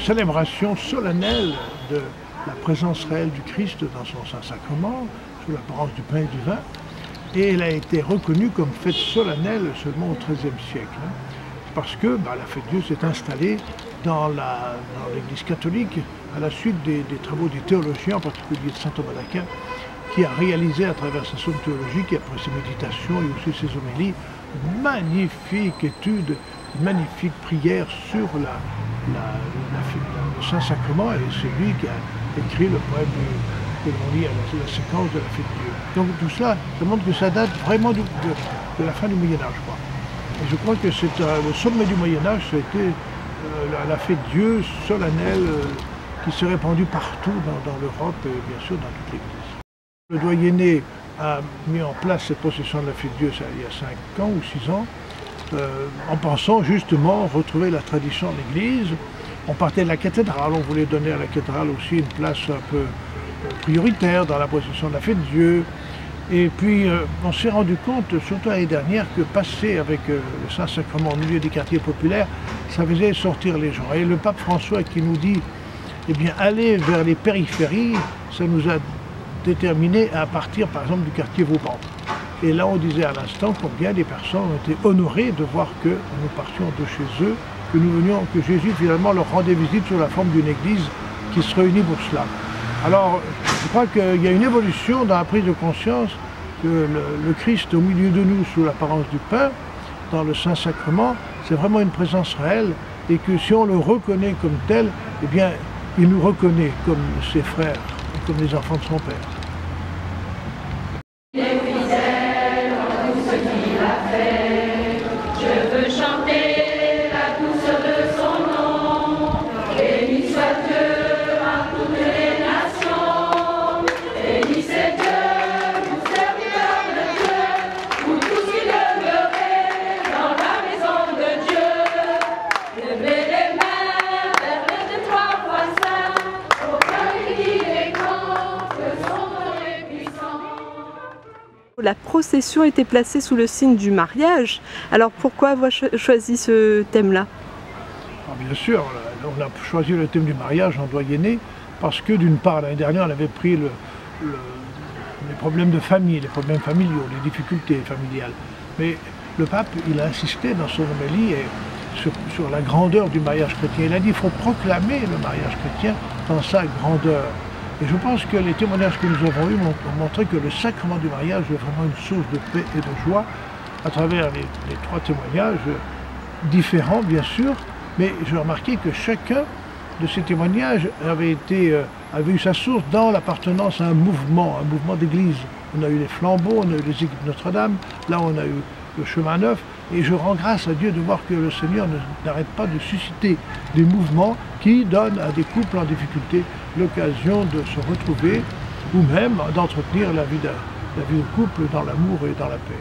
célébration solennelle de la présence réelle du Christ dans son Saint-Sacrement, sous l'apparence du pain et du vin, et elle a été reconnue comme fête solennelle seulement au XIIIe siècle, parce que la fête Dieu s'est installée dans l'Église catholique à la suite des travaux des théologiens, en particulier de saint Thomas d'Aquin, qui a réalisé à travers sa somme théologique et après ses méditations et aussi ses homélies, une magnifique étude, une magnifique prière sur le Saint-Sacrement, et c'est lui qui a écrit le poème que l'on lit à la séquence de la fête Dieu. Donc tout ça, ça montre que ça date vraiment de la fin du Moyen-Âge, je crois. Et je crois que c'est le sommet du Moyen-Âge, ça a été la fête Dieu solennelle qui s'est répandue partout dans l'Europe et bien sûr dans toute l'Église. Le doyenné a mis en place cette procession de la fête Dieu il y a 5 ans ou 6 ans, en pensant justement retrouver la tradition de l'Église. On partait de la cathédrale, on voulait donner à la cathédrale aussi une place un peu prioritaire dans la procession de la fête Dieu. Et puis on s'est rendu compte, surtout l'année dernière, que passer avec le Saint-Sacrement au milieu des quartiers populaires, ça faisait sortir les gens. Et le pape François qui nous dit, eh bien, aller vers les périphéries, ça nous a déterminé à partir par exemple du quartier Vauban. Et là on disait à l'instant combien des personnes ont été honorées de voir que nous partions de chez eux, que nous venions, que Jésus finalement leur rendait visite sous la forme d'une église qui se réunit pour cela. Alors je crois qu'il y a une évolution dans la prise de conscience que le Christ au milieu de nous sous l'apparence du pain, dans le Saint-Sacrement, c'est vraiment une présence réelle et que si on le reconnaît comme tel, eh bien il nous reconnaît comme ses frères, comme les enfants de son Père. Il est fidèle en tout ce qu'il a fait. Je veux chanter la douceur de son nom. Béni soit Dieu à toutes les nations. Béni c'est Dieu, vous serviteurs de Dieu, vous tous qui demeurez dans la maison de Dieu. Levez les mains vers le 3 fois saint, au cœur qui décante que son nom est puissant. La procession était placée sous le signe du mariage. Alors pourquoi avoir choisi ce thème-là? Bien sûr, on a choisi le thème du mariage en doyenné parce que d'une part, l'année dernière, on avait pris les problèmes de famille, les problèmes familiaux, les difficultés familiales. Mais le pape, il a insisté dans son homélie sur la grandeur du mariage chrétien. Il a dit qu'il faut proclamer le mariage chrétien dans sa grandeur. Et je pense que les témoignages que nous avons eus ont montré que le sacrement du mariage est vraiment une source de paix et de joie à travers les 3 témoignages différents, bien sûr, mais j'ai remarqué que chacun de ces témoignages avait eu sa source dans l'appartenance à un mouvement d'église. On a eu les flambeaux, on a eu les équipes Notre-Dame, là on a eu le chemin neuf, et je rends grâce à Dieu de voir que le Seigneur n'arrête pas de susciter des mouvements qui donnent à des couples en difficulté l'occasion de se retrouver ou même d'entretenir la vie de couple dans l'amour et dans la paix.